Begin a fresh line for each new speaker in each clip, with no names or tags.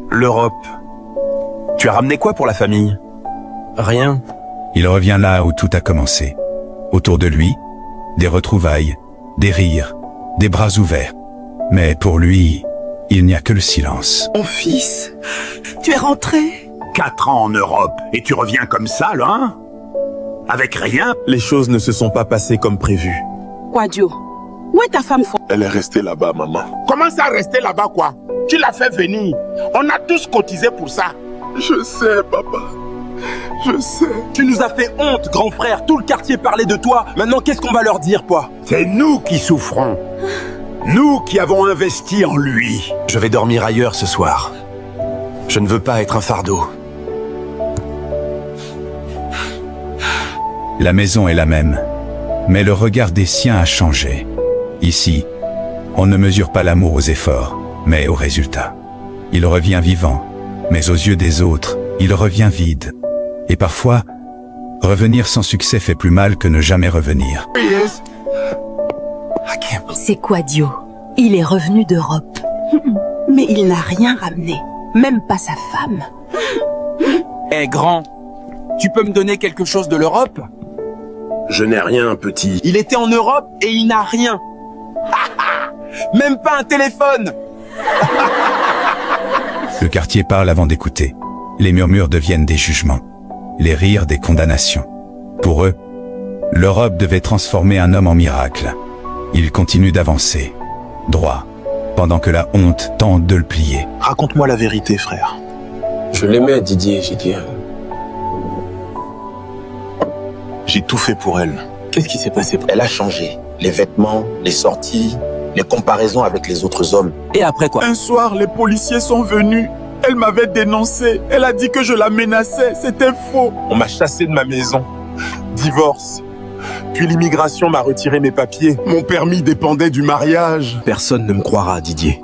L'Europe. Tu as ramené quoi pour la famille?
Rien.
Il revient là où tout a commencé. Autour de lui, des retrouvailles, des rires, des bras ouverts. Mais pour lui, il n'y a que le silence.
Mon fils, tu es rentré?
4 ans en Europe, et tu reviens comme ça, là, hein? Avec rien?
Les choses ne se sont pas passées comme prévu.
Quadio, où est ta femme?
Elle est restée là-bas, maman.
Comment ça rester là-bas, quoi? Tu l'as fait venir. On a tous cotisé pour ça.
Je sais, papa. Je sais.
Tu nous as fait honte, grand frère. Tout le quartier parlait de toi. Maintenant, qu'est-ce qu'on va leur dire, quoi?
C'est nous qui souffrons. Nous qui avons investi en lui.
Je vais dormir ailleurs ce soir. Je ne veux pas être un fardeau.
La maison est la même, mais le regard des siens a changé. Ici, on ne mesure pas l'amour aux efforts, mais aux résultats. Il revient vivant, mais aux yeux des autres, il revient vide. Et parfois, revenir sans succès fait plus mal que ne jamais revenir.
C'est Quadio. Il est revenu d'Europe.
Mais il n'a rien ramené, même pas sa femme.
Eh, grand, tu peux me donner quelque chose de l'Europe?
Je n'ai rien, petit.
Il était en Europe et il n'a rien. Même pas un téléphone.
Le quartier parle avant d'écouter. Les murmures deviennent des jugements. Les rires des condamnations. Pour eux, l'Europe devait transformer un homme en miracle. Il continue d'avancer, droit, pendant que la honte tente de le plier.
Raconte-moi la vérité, frère.
Je l'aimais, Didier, j'ai dit.
J'ai tout fait pour elle.
Qu'est-ce qui s'est passé?
Elle a changé. Les vêtements, les sorties, les comparaisons avec les autres hommes.
Et après quoi?
Un soir, les policiers sont venus. Elle m'avait dénoncé. Elle a dit que je la menaçais. C'était faux.
On m'a chassé de ma maison. Divorce. Puis l'immigration m'a retiré mes papiers.
Mon permis dépendait du mariage.
Personne ne me croira, Didier.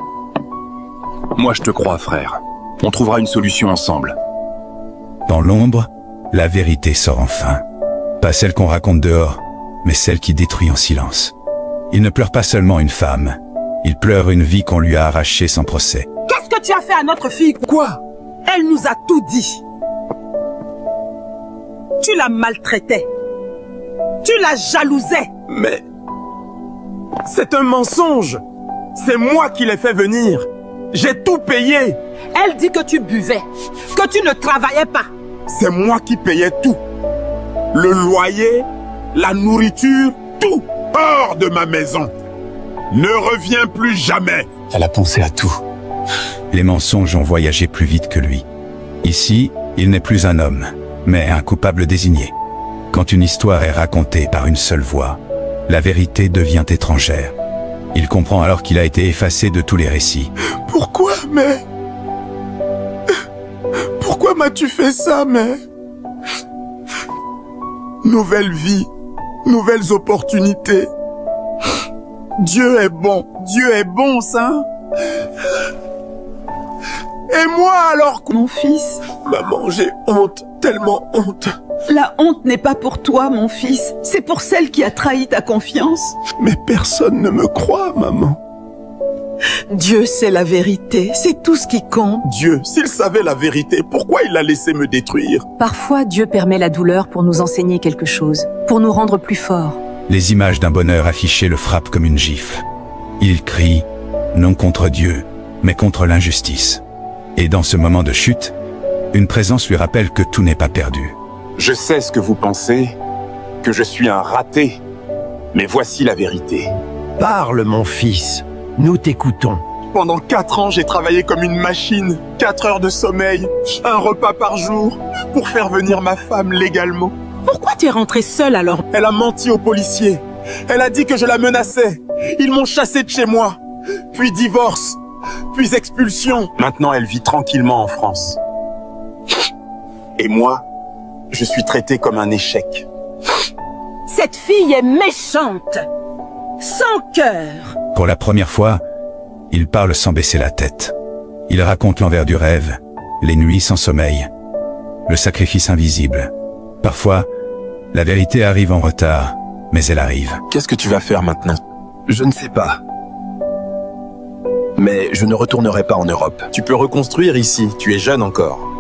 Moi, je te crois, frère. On trouvera une solution ensemble.
Dans l'ombre, la vérité sort enfin. Pas celle qu'on raconte dehors, mais celle qui détruit en silence. Il ne pleure pas seulement une femme, il pleure une vie qu'on lui a arrachée sans procès.
Qu'est-ce que tu as fait à notre fille?
Quoi?
Elle nous a tout dit. Tu la maltraitais. Tu la jalousais.
Mais... c'est un mensonge. C'est moi qui l'ai fait venir. J'ai tout payé.
Elle dit que tu buvais, que tu ne travaillais pas.
C'est moi qui payais tout. Le loyer, la nourriture, tout. Hors de ma maison. Ne reviens plus jamais.
Elle a pensé à tout.
Les mensonges ont voyagé plus vite que lui. Ici, il n'est plus un homme, mais un coupable désigné. Quand une histoire est racontée par une seule voix, la vérité devient étrangère. Il comprend alors qu'il a été effacé de tous les récits.
Pourquoi, mais... Pourquoi m'as-tu fait ça, mais... Nouvelle vie, nouvelles opportunités. Dieu est bon, ça. Et moi alors...
Mon fils,
Maman, j'ai honte, tellement honte.
la honte n'est pas pour toi, mon fils. C'est pour celle qui a trahi ta confiance.
Mais personne ne me croit, maman.
Dieu sait la vérité, c'est tout ce qui compte.
Dieu, s'il savait la vérité, pourquoi il a laissé me détruire?
Parfois, Dieu permet la douleur pour nous enseigner quelque chose, pour nous rendre plus forts.
Les images d'un bonheur affiché le frappent comme une gifle. Il crie, non contre Dieu, mais contre l'injustice. Et dans ce moment de chute, une présence lui rappelle que tout n'est pas perdu.
Je sais ce que vous pensez, que je suis un raté. Mais voici la vérité.
Parle, mon fils. Nous t'écoutons.
Pendant 4 ans, j'ai travaillé comme une machine. 4 heures de sommeil, un repas par jour, pour faire venir ma femme légalement.
Pourquoi tu es rentré seul alors?
Elle a menti aux policiers. Elle a dit que je la menaçais. Ils m'ont chassé de chez moi. Puis divorce. Puis expulsion.
Maintenant, elle vit tranquillement en France. Et moi, je suis traité comme un échec.
Cette fille est méchante, sans cœur.
Pour la première fois, il parle sans baisser la tête. Il raconte l'envers du rêve, les nuits sans sommeil, le sacrifice invisible. Parfois, la vérité arrive en retard, mais elle arrive.
Qu'est-ce que tu vas faire maintenant?
Je ne sais pas. Mais je ne retournerai pas en Europe.
Tu peux reconstruire ici, tu es jeune encore.